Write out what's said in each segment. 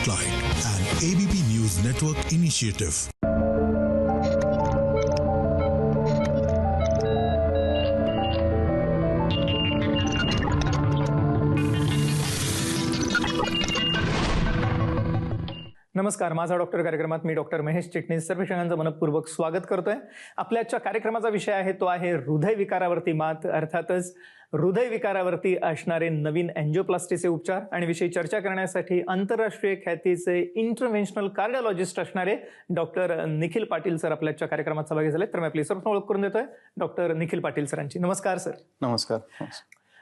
Spotlight, an ABP News Network initiative. नमस्कार, माझा doctor कार्यक्रमात मी डॉक्टर महेश चिटणीस सर्व प्रेक्षकांचं मनपूर्वक स्वागत करतोय. आपल्या आजच्या कार्यक्रमाचा विषय आहे तो आहे हृदयविकारावरती मात, अर्थातच हृदयविकारावरती असणारे नवीन अँजिओप्लास्टीचे उपचार. आणि विषयी चर्चा करण्यासाठी आंतरराष्ट्रीय ख्यातीचे इंटरव्हेन्शनल कार्डिओलॉजिस्ट असणारे डॉक्टर निखिल पाटील सर आपल्या आजच्या कार्यक्रमात सहभागी झाले. तर मी आपली सर्व ओळख करून देतोय डॉक्टर निखिल पाटील सरांची. नमस्कार सर. नमस्कार.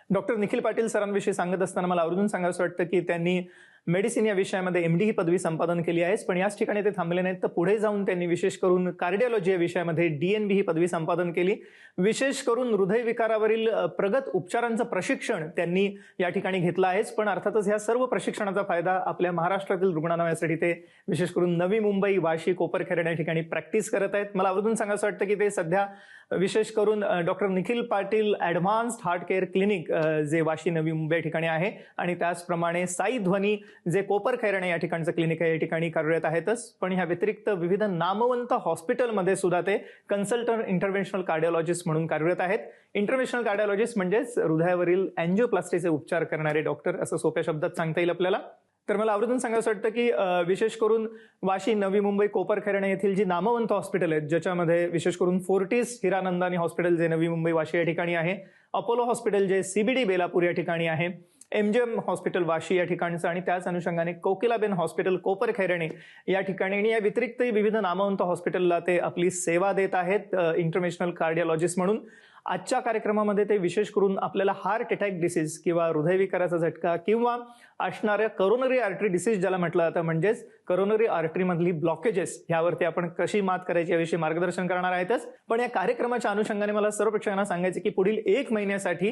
डॉक्टर निखिल पाटील सरांविषयी सांगत असताना मला आवर्जून सांगायचं वाटतं की त्यांनी मेडिसिन या विषयामध्ये MD ही पदवी संपादन केली आहे. पण याच ठिकाणी ते थांबले नाहीत, तर पुढे जाऊन त्यांनी विशेष करून कार्डिओलॉजी या विषयामध्ये DNB ही पदवी संपादन केली. विशेष करून हृदयविकारावरील प्रगत उपचारांचं प्रशिक्षण त्यांनी या ठिकाणी घेतलं आहेच. पण अर्थातच ह्या सर्व प्रशिक्षणाचा फायदा आपल्या महाराष्ट्रातील रुग्णांना यासाठी ते विशेष करून नवी मुंबई, वाशी, कोपरखैरणे या ठिकाणी प्रॅक्टिस करत आहेत. मला आवर्जून सांगायचं वाटतं की ते सध्या विशेष करून doctor Nikhil Patil advanced heart care clinic जे वाशी, नवी मुंबई या ठिकाणी आहे, आणि त्याचप्रमाणे साई ध्वनी जे कोपरखैरणे या ठिकाणचं क्लिनिक आहे या ठिकाणी कार्यरत आहेतच. पण ह्या व्यतिरिक्त विविध नामवंत हॉस्पिटलमध्ये सुद्धा ते कन्सल्टंट इंटरव्हेन्शनल कार्डिओलॉजिस्ट म्हणून कार्यरत आहेत. इंटरव्हेन्शनल कार्डिओलॉजिस्ट म्हणजेच हृदयावरील अँजिओप्लास्टीचे उपचार करणारे डॉक्टर, असं सोप्या शब्दात सांगता येईल आपल्याला. तर मला आवर्जून सांगायचं वाटतं की विशेष करून वाशी, नवी मुंबई, कोपरखैरणे येथील जी नामवंत हॉस्पिटल आहेत, ज्याच्यामध्ये विशेष करून फोर्टिस हिरानंदानी हॉस्पिटल जे नवी मुंबई, वाशी या ठिकाणी आहे, अपोलो हॉस्पिटल जे CBD बेलापूर या ठिकाणी आहे, MGM हॉस्पिटल वाशी या ठिकाणचं, आणि त्याच अनुषंगाने कोकिलाबेन हॉस्पिटल कोपरखैरणे या ठिकाणी, आणि या व्यतिरिक्तही विविध नामवंत हॉस्पिटलला ते आपली सेवा देत आहेत इंटरव्हेन्शनल कार्डिओलॉजिस्ट म्हणून. आजच्या कार्यक्रमामध्ये ते विशेष करून आपल्याला हार्ट अटॅक डिसीज किंवा हृदयविकाराचा झटका किंवा असणाऱ्या करोनरी आर्टरी डिसीज ज्याला म्हटलं जातं, म्हणजेच करोनरी आर्टरीमधली ब्लॉकेजेस, ह्यावरती आपण कशी मात करायची याविषयी मार्गदर्शन करणार आहेतच. पण या कार्यक्रमाच्या अनुषंगाने मला सर्व प्रेक्षकांना सांगायचे की पुढील 1 महिन्यासाठी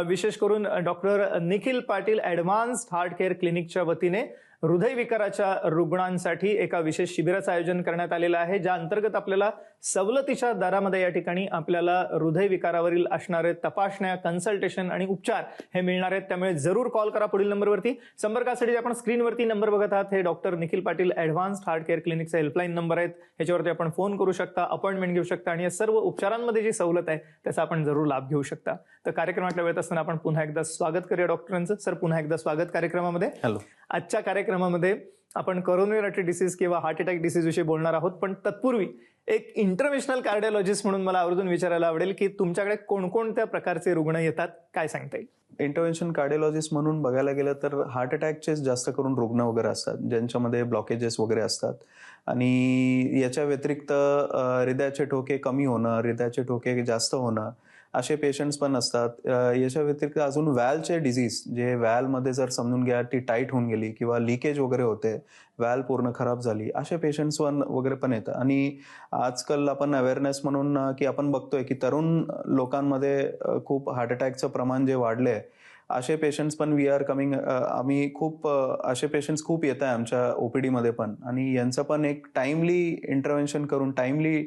विशेष करून doctor Nikhil Patil advanced heart care क्लिनिकच्या वतीने हृदयविकाराच्या रुग्णांसाठी एका विशेष शिबिराचं आयोजन करण्यात आलेलं आहे, ज्या अंतर्गत आपल्याला सवलतीच्या दरामध्ये या ठिकाणी आपल्याला हृदयविकारावरील असणारे तपासण्या, कन्सल्टेशन आणि उपचार हे मिळणार आहेत. त्यामुळे जरूर कॉल करा पुढील नंबरवरती. संपर्कासाठी आपण स्क्रीनवरती नंबर बघत आहात, हे doctor Nikhil Patil advanced heart care क्लिनिकचा हेल्पलाईन नंबर आहेत. ह्याच्यावरती आपण फोन करू शकता, अपॉइंटमेंट घेऊ शकता, आणि या सर्व उपचारांमध्ये जी सवलत आहे त्याचा आपण जरूर लाभ घेऊ शकता. तर कार्यक्रमातल्या वेळेत असताना आपण पुन्हा एकदा स्वागत करूया डॉक्टरांचं. सर, पुन्हा एकदा स्वागत कार्यक्रमामध्ये. हॅलो. आजच्या कार्यक्रमामध्ये आपण करोनरी आर्टरी डिसीज किंवा हार्ट अटॅक डिसीज विषयी बोलणार आहोत. पण तत्पूर्वी एक इंटरव्हेन्शनल कार्डिओलॉजिस्ट म्हणून मला आवर्जून विचारायला आवडेल की तुमच्याकडे कोणकोणत्या प्रकारचे रुग्ण येतात, काय सांगता येईल? इंटरव्हेन्शन कार्डिओलॉजिस्ट म्हणून बघायला गेलं तर हार्ट अटॅकचे जास्त करून रुग्ण वगैरे असतात, ज्यांच्यामध्ये ब्लॉकेजेस वगैरे असतात. आणि याच्या व्यतिरिक्त हृदयाचे ठोके कमी होणं, हृदयाचे ठोके जास्त होणं, असे पेशंट्स पण असतात. याच्या व्यतिरिक्त अजून व्हॅल्वचे डिझीज, जे व्हॅल्वमध्ये जर समजून घ्या ती टाईट होऊन गेली किंवा लिकेज वगैरे होते, व्हॅल्व पूर्ण खराब झाली, असे पेशंट्स वगैरे पण येतात. आणि आजकाल आपण अवेअरनेस म्हणून की आपण बघतोय की तरुण लोकांमध्ये खूप हार्ट अटॅकचं प्रमाण जे वाढलंय, असे पेशंट्स पण वी आर कमिंग. आम्ही खूप असे पेशंट्स खूप येत आहे आमच्या OPD मध्ये पण, आणि यांचं पण एक टाइमली इंटरव्हेन्शन करून, टाइमली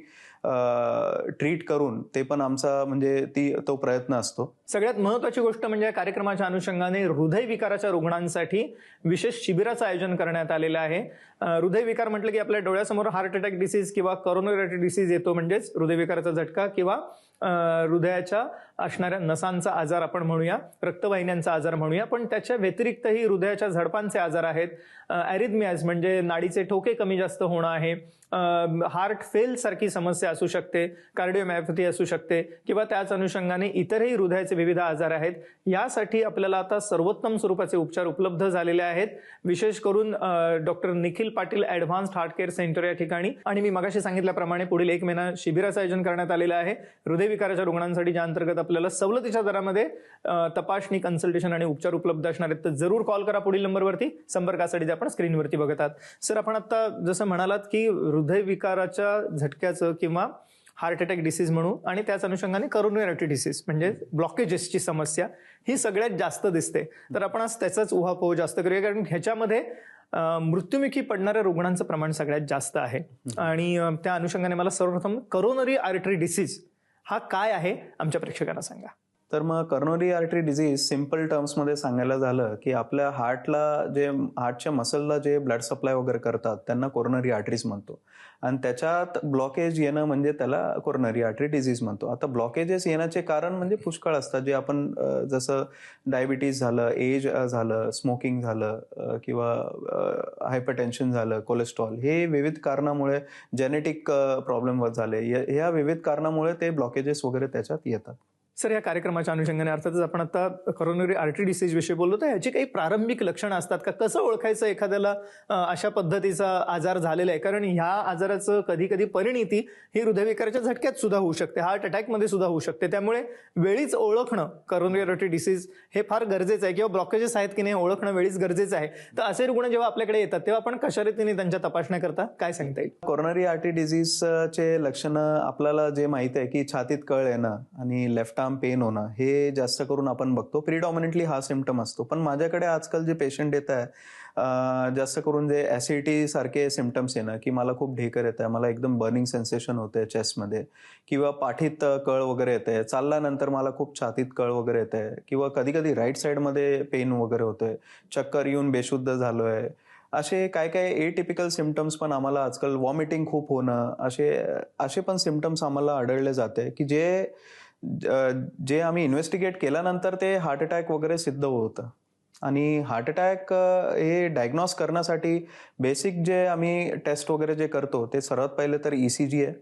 ट्रीट करून, ते पण आमचा म्हणजे तो प्रयत्न असतो. सगळ्यात महत्वाची गोष्ट म्हणजे कार्यक्रमाच्या अनुषंगाने हृदयविकाराच्या रुग्णांसाठी विशेष शिबिराचं आयोजन करण्यात आलेलं आहे. हृदयविकार म्हटलं की आपल्या डोळ्यासमोर हार्ट अटॅक डिसीज किंवा करोनरी आर्टरी डिसीज येतो, म्हणजेच हृदयविकाराचा झटका किंवा हृदयाच्या असणाऱ्या नसांचा आजार आपण म्हणूया, रक्तवाहिन्यांचा आजार म्हणूया. पण त्याच्या व्यतिरिक्तही हृदयाच्या झडपांचे आजार आहेत, ॲरिथमियाज म्हणजे नाडीचे ठोके कमी जास्त होणं आहे, हार्ट फेल सारखी समस्या असू शकते, कार्डिओमायोपॅथी असू शकते, किंवा त्याच अनुषंगाने इतरही हृदयाचे विविध आजार आहेत. यासाठी आपल्याला आता सर्वोत्तम स्वरूपाचे उपचार उपलब्ध झालेले आहेत, विशेष करून doctor Nikhil Patil advanced heart care centre या ठिकाणी. आणि मी मगाशी सांगितल्याप्रमाणे पुढील 1 महिना शिबिराचं आयोजन करण्यात आलेलं आहे हृदयविकाराच्या रुग्णांसाठी, ज्या अंतर्गत आपल्याला सवलतीच्या दरामध्ये तपासणी, कन्सल्टेशन आणि उपचार उपलब्ध असणार आहेत. तर जरूर कॉल करा पुढील नंबरवरती. संपर्कासाठी आपण स्क्रीनवरती बघत आहात. सर, आपण आता जसं म्हणालात की हृदयविकाराच्या झटक्याचं किंवा हार्ट अटॅक डिसीज म्हणू, आणि त्याच अनुषंगाने करोनरी आर्टरी डिसीज म्हणजे ब्लॉकेजेसची समस्या ही सगळ्यात जास्त दिसते. तर आपण आज त्याचाच उहापोह जास्त करूया, कारण ह्याच्यामध्ये मृत्युमुखी पडणाऱ्या रुग्णांचं प्रमाण सगळ्यात जास्त आहे. आणि त्या अनुषंगाने मला सर्वप्रथम करोनरी आर्टरी डिसीज हा काय आहे आमच्या प्रेक्षकांना सांगा. तर मग कॉरोनरी आर्टरी डिझीज सिम्पल टर्म्समध्ये सांगायला झालं की आपल्या हार्टच्या मसलला जे ब्लड सप्लाय वगैरे करतात त्यांना कोरोनरी आर्टरीज म्हणतो आणि त्याच्यात ब्लॉकेज येणं म्हणजे त्याला कोरोनरी आर्टरी डिझीज म्हणतो. आता ब्लॉकेजेस येण्याचे कारण म्हणजे पुष्कळ असतात, जे आपण जसं डायबिटीज झालं, एज झालं, स्मोकिंग झालं किंवा हायपरटेन्शन झालं, कोलेस्ट्रॉल, हे विविध कारणामुळे जेनेटिक प्रॉब्लेम झाले, ह्या विविध कारणामुळे ते ब्लॉकेजेस वगैरे त्याच्यात येतात. सर, या कार्यक्रमाच्या अनुषंगाने अर्थातच आपण आता कॉरोनरी आर्टरी डिसीज विषयी बोललो, तर याची काही प्रारंभिक लक्षणं असतात का? कसं ओळखायचं एखाद्याला अशा पद्धतीचा आजार झालेला आहे? कारण ह्या आजाराचं कधी कधी परिणिती ही हृदयविकाराच्या झटक्यात सुद्धा होऊ शकते, हार्ट अटॅकमध्ये सुद्धा होऊ शकते. त्यामुळे वेळीच ओळखणं कॉरोनरी आर्टरी डिसीज हे फार गरजेचं आहे, किंवा ब्लॉकेजेस आहेत की नाही ओळखणं वेळीच गरजेचं आहे. तर असे रुग्ण जेव्हा आपल्याकडे येतात तेव्हा आपण कशा रीतीने त्यांच्या तपासण्या करता, काय सांगता येईल? कॉरोनरी आर्टरी डिझीजचे लक्षणं आपल्याला जे माहिती आहे की छातीत कळ येणं आणि लेफ्ट आर्म पेन होणं, हे जास्त करून आपण बघतो. प्रिडॉमिनेंटली हा सिम्पटम असतो. पण माझ्याकडे आजकाल जे पेशंट येत आहे जास्त करून जे ऍसिडिटी सारखे सिम्पटम्स येणं, की मला खूप ढेकर येत आहे, मला एकदम बर्निंग सेन्सेशन होते चेस्टमध्ये, किंवा पाठीत कळ वगैरे येते, चालल्यानंतर मला खूप छातीत कळ वगैरे येते, किंवा कधी कधी राईट साईडमध्ये पेन वगैरे होतोय, चक्कर येऊन बेशुद्ध झालोय, असे काय काय एटिपिकल सिम्पटम्स पण आम्हाला आजकाल, वॉमिटिंग खूप होणं, असे पण सिम्पटम्स आम्हाला आढळले जाते की जे आम्ही इन्व्हेस्टिगेट केल्यानंतर ते हार्ट अटॅक वगैरे सिद्ध होतं. आणि हार्ट अटॅक हे डायग्नोस करण्यासाठी बेसिक जे आम्ही टेस्ट वगैरे जे करतो ते सर्वात पहिले तर ECG आहे.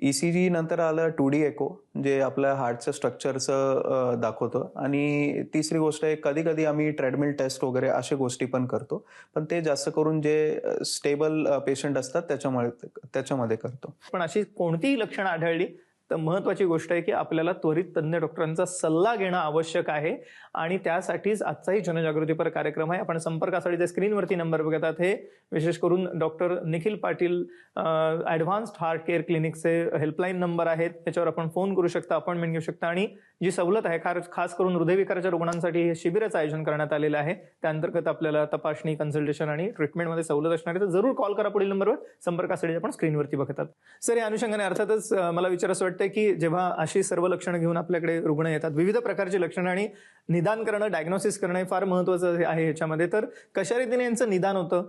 ECG नंतर आलं 2D एको, जे आपल्या हार्टचं स्ट्रक्चरचं दाखवतं. आणि तिसरी गोष्ट आहे, कधी कधी आम्ही ट्रेडमिल टेस्ट वगैरे अशा गोष्टी पण करतो, पण ते जास्त करून जे स्टेबल पेशंट असतात त्याच्यामध्ये करतो. पण अशी कोणतीही लक्षणं आढळली तर महत्वाची गोष्ट आहे की आपल्याला त्वरित तज्ञ डॉक्टरांचा सल्ला घेणं आवश्यक आहे. आणि त्यासाठीच आजचाही जनजागृतीपर कार्यक्रम आहे. आपण संपर्कासाठी जे स्क्रीनवरती नंबर बघतात हे विशेष करून doctor Nikhil Patil advanced heart care क्लिनिकचे हेल्पलाईन नंबर आहेत, त्याच्यावर आपण फोन करू शकता, अपॉइंटमेंट घेऊ शकता. आणि जी सवलत आहे, खास करून हृदयविकाराच्या रुग्णांसाठी हे शिबिराचं आयोजन करण्यात आलेलं आहे. त्या अंतर्गत आपल्याला तपासणी, कन्सल्टेशन आणि ट्रीटमेंटमध्ये सवलत असणार आहे. तर जरूर कॉल करा पुढील नंबरवर, संपर्कासाठी आपण स्क्रीनवरती बघतात. सर, या अनुषंगाने अर्थातच मला विचारायचं वाटतं की जेव्हा अशी सर्व लक्षणं घेऊन आपल्याकडे रुग्ण येतात, विविध प्रकारची लक्षणं, आणि निदान करणं, डायग्नोसिस करणं हे फार महत्वाचं आहे ह्याच्यामध्ये. तर कशा रीतीने यांचं निदान होतं,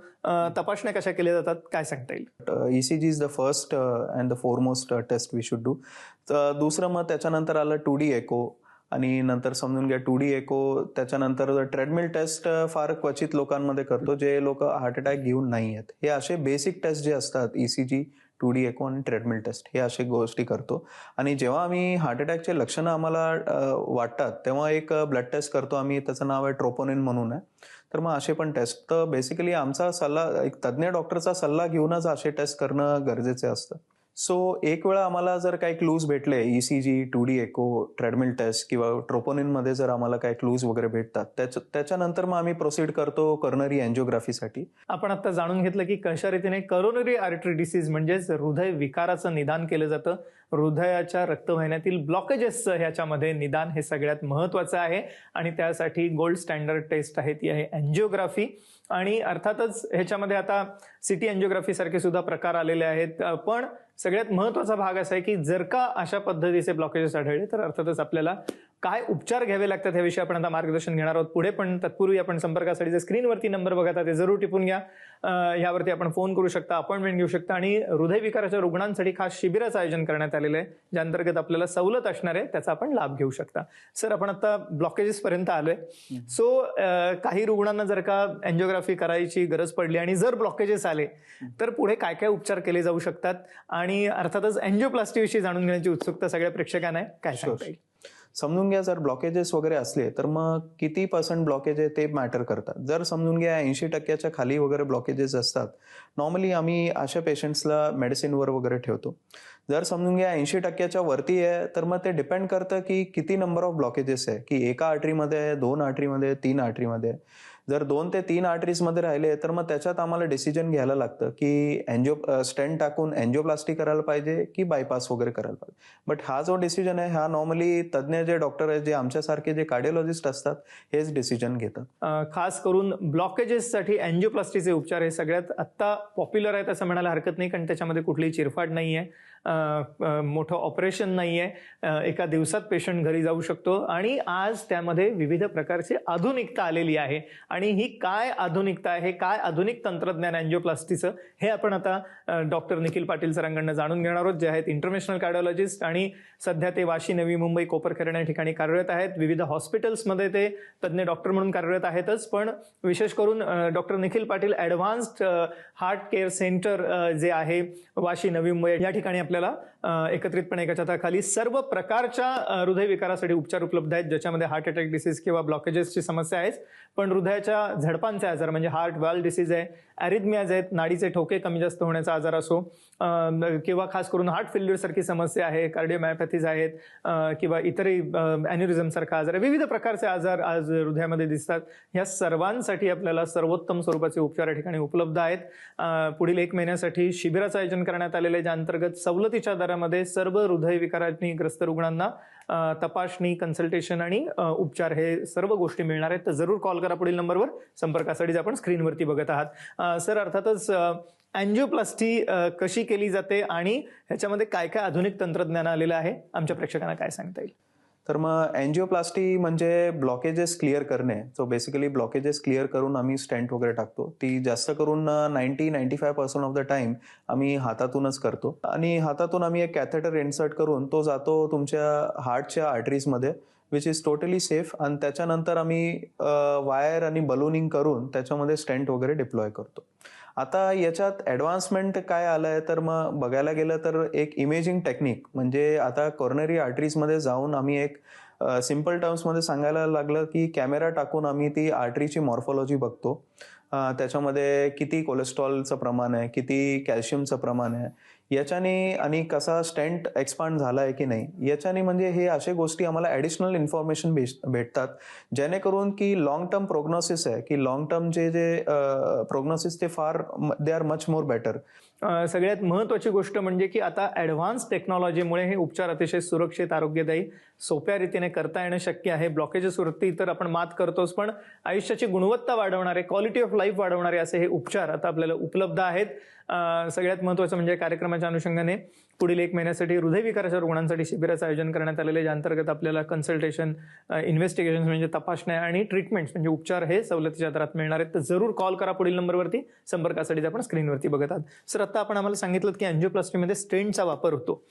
तपासण्या कशा केल्या जातात, काय सांगता येईल? ECG is the first and the foremost test we should do. दुसरं मग त्याच्यानंतर आलं 2D एको, आणि नंतर समजून घ्या 2D एको, त्याच्यानंतर ट्रेडमिल टेस्ट फार क्वचित लोकांमध्ये करतो, जे लोक हार्ट अटॅक घेऊन नाही आहेत. हे असे बेसिक टेस्ट जे असतात, ECG, 2D एको आणि ट्रेडमिल टेस्ट, हे अशा गोष्टी करतो. आणि जेव्हा आम्ही हार्ट अटॅकचे लक्षणं आम्हाला वाटतात तेव्हा एक ब्लड टेस्ट करतो आम्ही, त्याचं नाव आहे ट्रोपोनिन म्हणून आहे. तर मग असे पण टेस्ट, तर बेसिकली आमचा सल्ला, एक तज्ज्ञ डॉक्टरचा सल्ला घेऊनच असे टेस्ट करणं गरजेचे असतं. सो एक वेळा आम्हाला जर काही क्लूज भेटले, ECG, 2D एको, ट्रेडमिल टेस्ट किंवा ट्रोपोनिनमध्ये जर आम्हाला काही क्लूज वगैरे भेटतात, त्याच्यानंतर मग आम्ही प्रोसीड करतो कॉरोनरी अँजिओग्राफीसाठी. आपण आता जाणून घेतलं की कशा रीतीने कॉरोनरी आर्टरी डिसीज म्हणजेच हृदय विकाराचं निदान केलं जातं. हृदयाच्या रक्तवाहिन्यातील ब्लॉकेजेसचं ह्याच्यामध्ये निदान हे सगळ्यात महत्वाचं आहे. आणि त्यासाठी गोल्ड स्टँडर्ड टेस्ट आहे, ती आहे अँजिओग्राफी. आणि अर्थातच ह्याच्यामध्ये आता सिटी अँजिओग्राफी सारखे सुद्धा प्रकार आलेले आहेत. पण सगळ्यात महत्वाचा भाग असा आहे की जर का अशा पद्धतीचे ब्लॉकेजेस आढळले तर अर्थातच आपल्याला काय उपचार घ्यावे लागतात ह्याविषयी आपण आता मार्गदर्शन घेणार आहोत पुढे. पण तत्पूर्वी आपण संपर्कासाठी जे स्क्रीनवरती नंबर बघतात ते जरूर टिपून घ्या. यावरती आपण फोन करू शकता, अपॉइंटमेंट घेऊ शकता. आणि हृदयविकाराच्या रुग्णांसाठी खास शिबिराचं आयोजन करण्यात आलेलं आहे, ज्या अंतर्गत आपल्याला सवलत असणार आहे, त्याचा आपण लाभ घेऊ शकता. सर, आपण आता ब्लॉकेजेस पर्यंत आलोय. सो काही रुग्णांना जर का अँजिओग्राफी करायची गरज पडली आणि जर ब्लॉकेजेस आले तर पुढे काय काय उपचार केले जाऊ शकतात, आणि अर्थातच अँजिओप्लास्टी विषयी जाणून घेण्याची उत्सुकता सगळ्या प्रेक्षकांना आहे, काय सांगता येईल? समजून घ्या, जर ब्लॉकेजेस वगैरे असले तर मग किती % ब्लॉकेज आहे ते मॅटर करतात. जर समजून घ्या 80% खाली वगैरे ब्लॉकेजेस असतात, नॉर्मली आम्ही अशा पेशंट्सला मेडिसिनवर वगैरे ठेवतो. जर समजून घ्या 80% वरती आहे तर मग ते डिपेंड करतं की किती नंबर ऑफ ब्लॉकेजेस आहे, की एका आर्टरीमध्ये आहे, 2 आर्टरीमध्ये, 3 आर्टरीमध्ये. जर 2 ते 3 आर्टरीजमध्ये राहिले तर मग त्याच्यात आम्हाला डिसिजन घ्यायला लागतं की स्टेंट टाकून अँजिओप्लास्टी करायला पाहिजे की बायपास वगैरे करायला पाहिजे. बट हा जो डिसिजन आहे हा नॉर्मली तज्ज्ञ जे डॉक्टर आहेत, जे आमच्यासारखे जे कार्डिओलॉजिस्ट असतात, हेच डिसिजन घेतात. खास करून ब्लॉकेजेससाठी अँजिओप्लास्टीचे उपचार हे सगळ्यात आत्ता पॉप्युलर आहेत असं म्हणायला हरकत नाही, कारण त्याच्यामध्ये कुठलीही चिरफाड नाही आहे. मोठं ऑपरेशन नाही आहे, एका दिवसात पेशंट घरी जाऊ शकतो आणि आज त्यामध्ये विविध प्रकारची आधुनिकता आलेली आहे. आणि ही काय आधुनिकता आहे, काय आधुनिक तंत्रज्ञान अँजिओप्लास्टीचं, हे आपण आता डॉक्टर निखिल पाटील सरांकडून जाणून घेणार आहोत, जे आहेत इंटरनॅशनल कार्डिओलॉजिस्ट आणि सध्या ते वाशी, नवी मुंबई, कोपरखैरणे या ठिकाणी कार्यरत आहेत. विविध हॉस्पिटल्समध्ये ते तज्ज्ञ डॉक्टर म्हणून कार्यरत आहेतच, पण विशेष करून doctor Nikhil Patil advanced heart care centre जे आहे वाशी, नवी मुंबई या ठिकाणी आपल्याला एकत्रितपणे एका छताखाली सर्व प्रकारच्या हृदयविकारासाठी उपचार उपलब्ध आहेत, ज्याच्यामध्ये हार्ट अटॅक डिसीज किंवा ब्लॉकेजेसची समस्या आहे, पण हृदयाच्या झडपांचे आजार म्हणजे हार्ट व्हॅल्व डिसीज आहे, ॲरिथमियाज आहेत, नाडीचे ठोके कमी जास्त होण्याचा आजार असो, किंवा खास करून हार्ट फेल्युअर सारखी समस्या आहे, कार्डिओमायोपॅथीज आहेत, किंवा इतरही अॅन्युरिझम सारखा आजार आहे. विविध प्रकारचे आजार आज हृदयामध्ये दिसतात. या सर्वांसाठी आपल्याला सर्वोत्तम स्वरूपाचे उपचार या ठिकाणी उपलब्ध आहेत. पुढील 1 महिन्यासाठी शिबिराचं आयोजन करण्यात आलेलं आहे, ज्या अंतर्गत सवलतीच्या दरामध्ये सर्व हृदयविकारांनी ग्रस्त रुग्णांना तपासणी, कन्सल्टेशन आणि उपचार हे सर्व गोष्टी मिळणार आहेत. तर जरूर कॉल करा पुढील नंबरवर. संपर्कासाठी आपण स्क्रीनवरती बघत आहात. सर, अर्थातच अँजिओप्लास्टी कशी केली जाते आणि ह्याच्यामध्ये काय काय आधुनिक तंत्रज्ञान आलेलं आहे, आमच्या प्रेक्षकांना काय सांगता येईल? तर मग अँजिओप्लास्टी म्हणजे ब्लॉकेजेस क्लिअर करणे. सो बेसिकली ब्लॉकेजेस क्लिअर करून आम्ही स्टेंट वगैरे टाकतो. ती जास्त करून 90-95% ऑफ द टाइम आम्ही हातातूनच करतो आणि हातातून आम्ही एक कॅथेटर इन्सर्ट करून तो जातो तुमच्या हार्टच्या आर्टरीजमध्ये, विच इज टोटली सेफ. आणि त्याच्यानंतर आम्ही वायर आणि बलूनिंग करून त्याच्यामध्ये स्टेंट वगैरे डिप्लॉय करतो. आता याच्यात ॲडव्हान्समेंट काय आलं आहे तर मग बघायला गेलं तर एक इमेजिंग टेक्निक म्हणजे आता कॉर्नरी आर्टरीजमध्ये जाऊन आम्ही एक सिम्पल टर्म्समध्ये सांगायला लागलं की कॅमेरा टाकून आम्ही ती आर्टरीची मॉर्फॉलॉजी बघतो. त्याच्यामध्ये किती कोलेस्ट्रॉलचं प्रमाण आहे, किती कॅल्शियमचं प्रमाण आहे याच्याने, आणि कसा स्टेंट एक्सपांड झाला आहे की नाही याच्याने, म्हणजे हे अशा गोष्टी आम्हाला ॲडिशनल इन्फॉर्मेशन भेटतात, जेणेकरून की लॉंग टर्म प्रोग्नोसिस आहे की लॉंग टर्म जे प्रोग्नोसिस ते फार they are much more better. सगळ्यात महत्त्वाची गोष्ट म्हणजे की आता ॲडव्हान्स टेक्नॉलॉजीमुळे हे उपचार अतिशय सुरक्षित, आरोग्यदायी, सोप्या रीतीने करता येणं शक्य आहे. ब्लॉकेजेसवरती तर आपण मात करतोच, पण आयुष्याची गुणवत्ता वाढवणारे, क्वालिटी ऑफ लाईफ वाढवणारे असे हे उपचार आता आपल्याला उपलब्ध आहेत. सगळ्यात महत्त्वाचं म्हणजे कार्यक्रमाच्या अनुषंगाने पुढील 1 महिन्यासाठी हृदयविकाराच्या रुग्णांसाठी शिबिराचं आयोजन करण्यात आलेलं आहे, ज्या अंतर्गत आपल्याला कन्सल्टेशन, इन्व्हेस्टिगेशन म्हणजे तपासण्या आणि ट्रीटमेंट्स म्हणजे उपचार हे सवलतीच्या दरात मिळणार आहेत. तर जरूर कॉल करा पुढील नंबरवरती. संपर्कासाठी आपण स्क्रीनवरती बघत आहात. सर, आता आपण आम्हाला सांगितलं की अँजिओप्लास्टीमध्ये स्टेंटचा वापर होतो,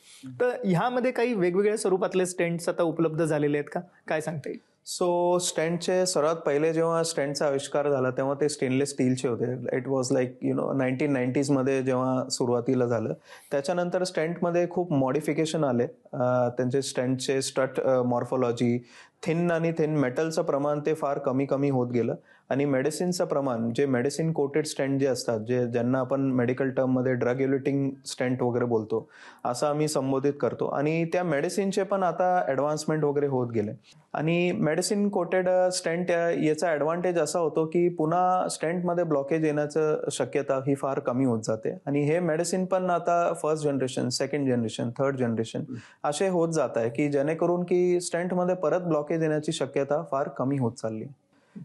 तर ह्यामध्ये काही वेगवेगळ्या स्वरूपातले स्टेंट्स आता उपलब्ध झालेले आहेत का, काय सांगता येईल? सो स्टेंटचे सर्वात पहिले जेव्हा स्टेंटचा आविष्कार झाला तेव्हा ते स्टेनलेस स्टीलचे होते. इट वॉज लाईक 1990s मध्ये जेव्हा सुरुवातीला झालं. त्याच्यानंतर स्टेंटमध्ये खूप मॉडिफिकेशन आले. त्यांचे स्टेंटचे स्ट्रट मॉर्फॉलॉजी, थिन आणि थिन मेटलचं प्रमाण ते फार कमी होत गेलं आणि मेडिसिनचं प्रमाण, जे मेडिसिन कोटेड स्टेंट जे असतात, ज्यांना आपण मेडिकल टर्ममध्ये ड्रग इल्युटिंग स्टेंट वगैरे बोलतो असं आम्ही संबोधित करतो, आणि त्या मेडिसिनचे पण आता ॲडव्हान्समेंट वगैरे होत गेले. आणि मेडिसिन कोटेड स्टेंट याचा ॲडव्हान्टेज असा होतो की पुन्हा स्टेंटमध्ये ब्लॉकेज येण्याचं शक्यता ही फार कमी होत जाते. आणि हे मेडिसिन पण आता first generation, second generation, third generation असे होत जात आहे की जेणेकरून की स्टेंटमध्ये परत ब्लॉकेज येण्याची शक्यता फार कमी होत चालली.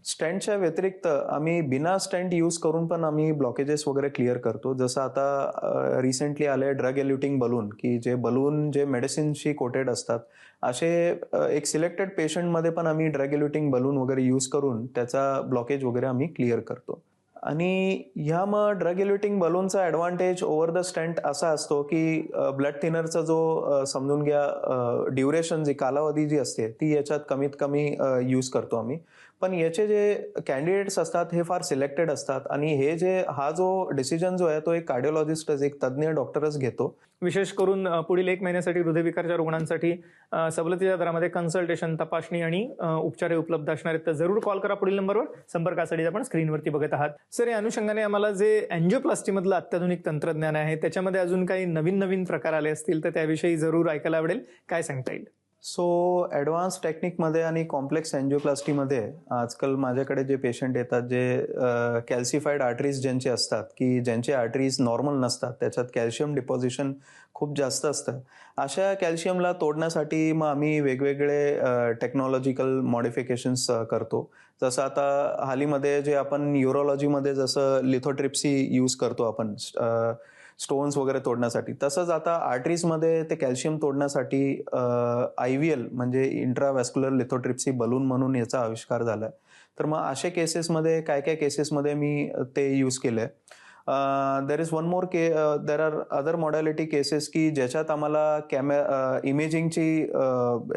स्टेंटच्या व्यतिरिक्त आम्ही बिना स्टेंट यूज करून पण आम्ही ब्लॉकेजेस वगैरे क्लिअर करतो. जसं आता रिसेंटली आले ड्रग इल्युटिंग बलून, की जे बलून जे मेडिसिनशी कोटेड असतात, असे एक सिलेक्टेड पेशंटमध्ये पण आम्ही ड्रग इल्युटिंग बलून वगैरे यूज करून त्याचा ब्लॉकेज वगैरे आम्ही क्लिअर करतो. आणि ह्या मग ड्रग इल्युटिंग बलूनचा ॲडव्हान्टेज ओव्हर द स्टेंट असा असतो की ब्लड थिनरचा जो समजून घ्या ड्युरेशन, जी कालावधी जी असते ती याच्यात कमीत कमी यूज करतो आम्ही. पण याचे जे कॅन्डिडेट्स असतात हे फार सिलेक्टेड असतात आणि हा जो डिसिजन जो आहे तो एक कार्डिओलॉजिस्टच, एक तज्ज्ञ डॉक्टरच घेतो. विशेष करून पुढील 1 महिन्यासाठी हृदयविकारच्या रुग्णांसाठी सवलतीच्या दरामध्ये कन्सल्टेशन, तपासणी आणि उपचार उपलब्ध असणार आहेत. तर जरूर कॉल करा पुढील नंबरवर. संपर्कासाठी आपण स्क्रीनवरती बघत आहात. सर, या अनुषंगाने आम्हाला जे अँजिओप्लास्टीमधलं अत्याधुनिक तंत्रज्ञान आहे त्याच्यामध्ये अजून काही नवीन प्रकार आले असतील तर त्याविषयी जरूर ऐकायला आवडेल, काय सांगता येईल? सो ॲडव्हान्स टेक्निकमध्ये आणि कॉम्प्लेक्स अँजिओप्लास्टीमध्ये आजकाल माझ्याकडे जे पेशंट येतात, जे कॅल्सिफाईड आर्टरीज ज्यांचे असतात, की ज्यांचे आर्टरीज नॉर्मल नसतात, त्याच्यात कॅल्शियम डिपॉझिशन खूप जास्त असतं, अशा कॅल्शियमला तोडण्यासाठी मग आम्ही वेगवेगळे टेक्नॉलॉजिकल मॉडिफिकेशन्स करतो. जसं आता हालीमध्ये जे आपण न्यूरोलॉजीमध्ये जसं लिथोट्रिप्सी यूज करतो आपण स्टोन्स वगैरे तोडण्यासाठी. तसंच आता आर्टरीजमध्ये ते कॅल्शियम तोडण्यासाठी IVL म्हणजे इंट्राव्हॅस्क्युलर लिथोट्रिप्सी बलून म्हणून याचा आविष्कार झालाय. तर मग अशा केसेसमध्ये काय केसेसमध्ये मी ते यूज केलंय. There is one more there are other modality cases की ज्याच्यात आम्हाला इमेजिंगची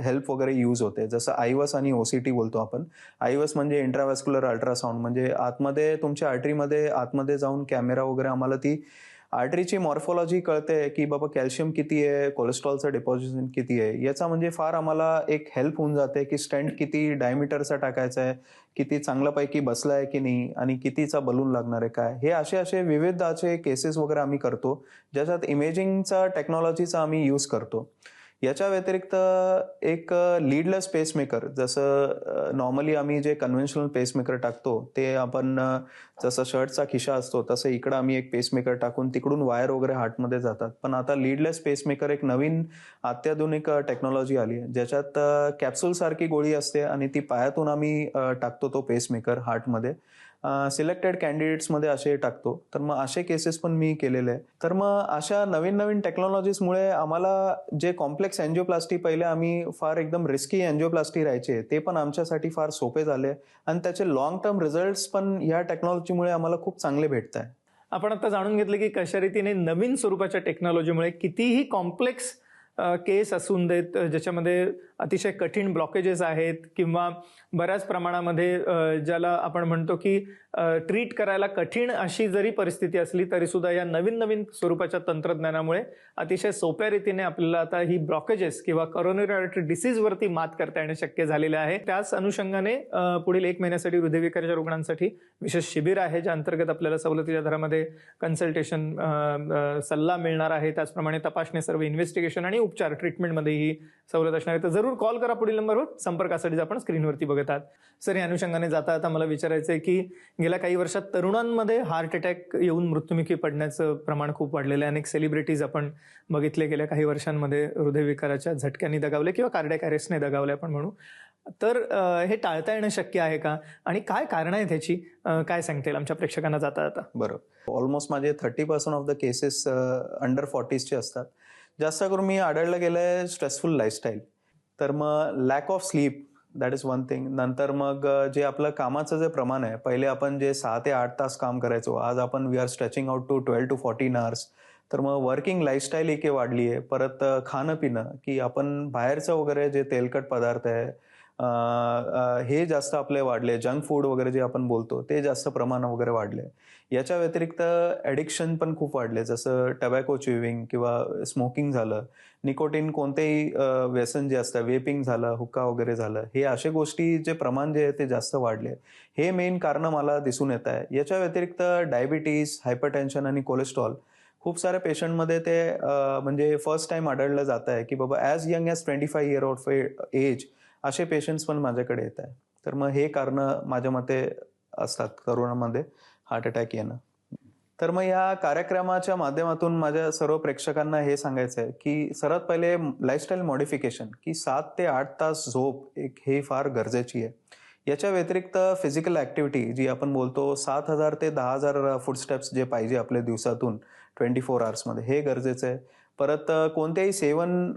हेल्प वगैरे यूज होते, जसं IVUS आणि OCT बोलतो आपण. IVUS म्हणजे इंट्राव्हॅस्क्युलर अल्ट्रासाऊंड, म्हणजे आतमध्ये तुमच्या आर्टरीमध्ये आतमध्ये जाऊन कॅमेरा वगैरे आम्हाला ती आर्टरीची मॉर्फोलॉजी कळते की बाबा कॅल्शियम किती आहे, कोलेस्ट्रॉलचं डिपॉझिशन किती आहे. याचा म्हणजे फार आम्हाला एक हेल्प होऊन जाते की स्टेंट किती डायमीटरचा टाकायचा आहे, किती चांगल्यापैकी बसला आहे की नाही, आणि कितीचा बलून लागणार आहे काय. हे असे विविध असे केसेस वगैरे आम्ही करतो ज्याच्यात इमेजिंगचा टेक्नॉलॉजीचा आम्ही यूज करतो. याच्या व्यतिरिक्त एक लीडलेस पेसमेकर, जसं नॉर्मली आम्ही जे कन्व्हेन्शनल पेसमेकर टाकतो ते आपण जसं शर्टचा खिशा असतो तसं इकडं आम्ही एक पेसमेकर टाकून तिकडून वायर वगैरे हार्टमध्ये जातात. पण आता लीडलेस पेसमेकर एक नवीन अत्याधुनिक टेक्नॉलॉजी आली आहे ज्याच्यात कॅप्सूल सारखी गोळी असते आणि ती पायातून आम्ही टाकतो तो पेसमेकर हार्टमध्ये. सिलेक्टेड कॅन्डिडेट्समध्ये असे टाकतो. तर मग असे केसेस पण मी केलेले आहे. तर मग अशा नवीन टेक्नॉलॉजीजमुळे आम्हाला जे कॉम्प्लेक्स एन्जिओप्लास्टी पहिले आम्ही फार एकदम रिस्की एन्जिओप्लास्टी राहायचे ते पण आमच्यासाठी फार सोपे झाले आणि त्याचे लॉंग टर्म रिझल्ट्स पण या टेक्नॉलॉजीमुळे आम्हाला खूप चांगले भेटत आहे. आपण आता जाणून घेतलं की कशा रीतीने नवीन स्वरूपाच्या टेक्नॉलॉजीमुळे कितीही कॉम्प्लेक्स केस असून देत ज्याच्यामध्ये अतिशय कठीण ब्लॉकेजेस आहेत किंवा बऱ्याच प्रमाणामध्ये ज्याला आपण म्हणतो की ट्रीट करायला कठीण अशी जरी परिस्थिती असली तरी सुद्धा या नवीन स्वरूपाच्या तंत्रज्ञानामुळे अतिशय सोप्या रीतीने आपल्याला आता ही ब्लॉकेजेस किंवा करोनरी आर्टरी डिसीजवरती मात करता येणे शक्य झालेले आहे. त्याच अनुषंगाने पुढील 1 महिन्यासाठी हृदयविकाराच्या रुग्णांसाठी विशेष शिबिर आहे, ज्या अंतर्गत आपल्याला सवलतीच्या दरामध्ये कन्सल्टेशन सल्ला मिळणार आहे. त्याचप्रमाणे तपासणी, सर्व इन्व्हेस्टिगेशन आणि उपचार ट्रीटमेंटमध्येही सवलत असणार आहे. तर जरूर कॉल करा पुढील नंबरवर. संपर्कासाठी आपण स्क्रीनवरती बघत आहात. सर, या अनुषंगाने जाता मला विचारायचं आहे की गेल्या काही वर्षात तरुणांमध्ये हार्ट अटॅक येऊन मृत्युमुखी पडण्याचं प्रमाण खूप वाढलेलं आहे. अनेक सेलिब्रिटीज आपण बघितले गेल्या काही वर्षांमध्ये हृदयविकाराच्या झटक्यांनी दगावले किंवा कार्डियक अरेस्टने दगावले आपण म्हणू. तर हे टाळता येणं शक्य आहे का आणि काय कारण आहे त्याची, काय सांगता येईल आमच्या प्रेक्षकांना जाता जाता? बरोबर. ऑलमोस्ट माझे 30% ऑफ द केसेस अंडर 40चे असतात. जास्त करून मी आढळलं गेलंय स्ट्रेसफुल लाईफस्टाईल. तर मग lack of sleep, that is one thing. नंतर मग जे आपलं कामाचं जे प्रमाण आहे, पहिले आपण जे 6 ते 8 तास काम करायचो, आज आपण we are stretching out to 12 to 14 hours. तर मग वर्किंग लाईफस्टाईल एक वाढली आहे. परत खाणं पिणं, की आपण बाहेरचं वगैरे जे तेलकट पदार्थ आहे हे जास्त आपले वाढले. जंक फूड वगैरे जे आपण बोलतो ते जास्त प्रमाण वगैरे वाढले. याच्या व्यतिरिक्त ॲडिक्शन पण खूप वाढले, जसं टबॅको च्युविंग किंवा स्मोकिंग झालं, निकोटीन कोणतेही व्यसन जे असतं, वेपिंग झालं, हुक्का वगैरे झालं, हे अशा गोष्टी जे प्रमाण जे आहे ते जास्त वाढले. हे मेन कारणं मला दिसून येत आहे. याच्या व्यतिरिक्त डायबिटीज, हायपरटेन्शन आणि कोलेस्ट्रॉल खूप साऱ्या पेशंटमध्ये ते म्हणजे फर्स्ट टाइम आढळलं जात आहे की बाबा as young as 25 year of age असे पेशंट्स पण माझ्याकडे येत आहे. तर मग हे कारणं माझ्या मते असतात तरुणांमध्ये हार्ट अटॅक येणं. तर मग या कार्यक्रमाच्या माध्यमातून माझ्या सर्व प्रेक्षकांना हे सांगायचं आहे की सर्वात पहिले लाईफस्टाईल मॉडिफिकेशन, की 7 ते 8 तास झोप हे फार गरजेची आहे. याच्या व्यतिरिक्त फिजिकल ॲक्टिव्हिटी जी आपण बोलतो 7,000 ते 10,000 फूटस्टेप्स जे पाहिजे आपल्या दिवसातून 24 hours हे गरजेचं आहे. परत कोणत्याही सेवन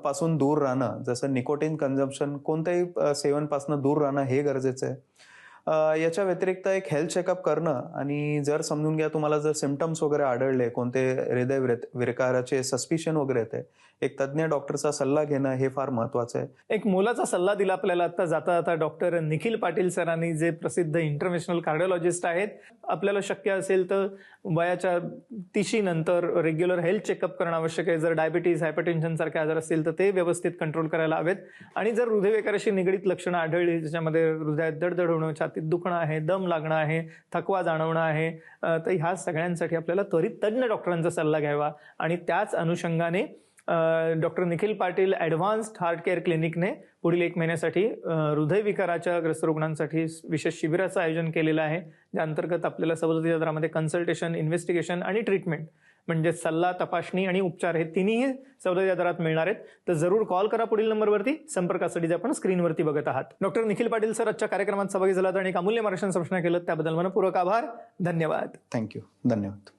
पासून दूर राहणं, जसं निकोटीन कन्झम्पशन, कोणत्याही सेवनपासून दूर राहणं हे गरजेचं आहे. याच्या व्यतिरिक्त एक हेल्थ चेकअप करणं, आणि जर समजून घ्या तुम्हाला जर सिम्पटम्स वगैरे आढळले, कोणते हृदय विकाराचे सस्पिशन वगैरे येते, एक तज्ज्ञ डॉक्टरचा सल्ला घेणं हे फार महत्वाचं आहे. एक मोलाचा सल्ला दिला आपल्याला आता जाता डॉक्टर निखिल पाटील सरांनी, जे प्रसिद्ध इंटरनॅशनल कार्डिओलॉजिस्ट आहेत. आपल्याला शक्य असेल तर वयाच्या 30 नंतर रेग्युलर हेल्थ चेकअप करणं आवश्यक आहे. जर डायबिटीज, हायपरटेन्शन सारखे आजार असतील तर ते व्यवस्थित कंट्रोल करायला हवेत. आणि जर हृदयविकाराशी निगडीत लक्षणं आढळली, ज्याच्यामध्ये हृदयात दडदड होणं, छातीत दुखणं आहे, दम लागणं आहे, थकवा जाणवणं आहे, तर ह्या सगळ्यांसाठी आपल्याला त्वरित तज्ज्ञ डॉक्टरांचा सल्ला घ्यावा. आणि त्याच अनुषंगाने doctor Nikhil Patil advanced heart care क्लिनिकने पुढील 1 महिन्यासाठी हृदयविकाराच्या ग्रस्त रुग्णांसाठी विशेष शिबिराचं आयोजन केलेलं आहे, ज्या अंतर्गत आपल्याला सवलतीच्या दरामध्ये कन्सल्टेशन, इन्व्हेस्टिगेशन आणि ट्रीटमेंट म्हणजे सल्ला, तपासणी आणि उपचार हे तिन्ही सवलतीच्या दरात मिळणार आहेत. तर जरूर कॉल करा पुढील नंबरवरती. संपर्कासाठी आपण स्क्रीनवरती बघत आहात. डॉक्टर निखिल पाटील सर आजच्या कार्यक्रमात सहभागी झालात आणि एक अमूल्य मार्गदर्शन केलं, त्याबद्दल मनपूर्वक आभार. धन्यवाद. थँक्यू. धन्यवाद.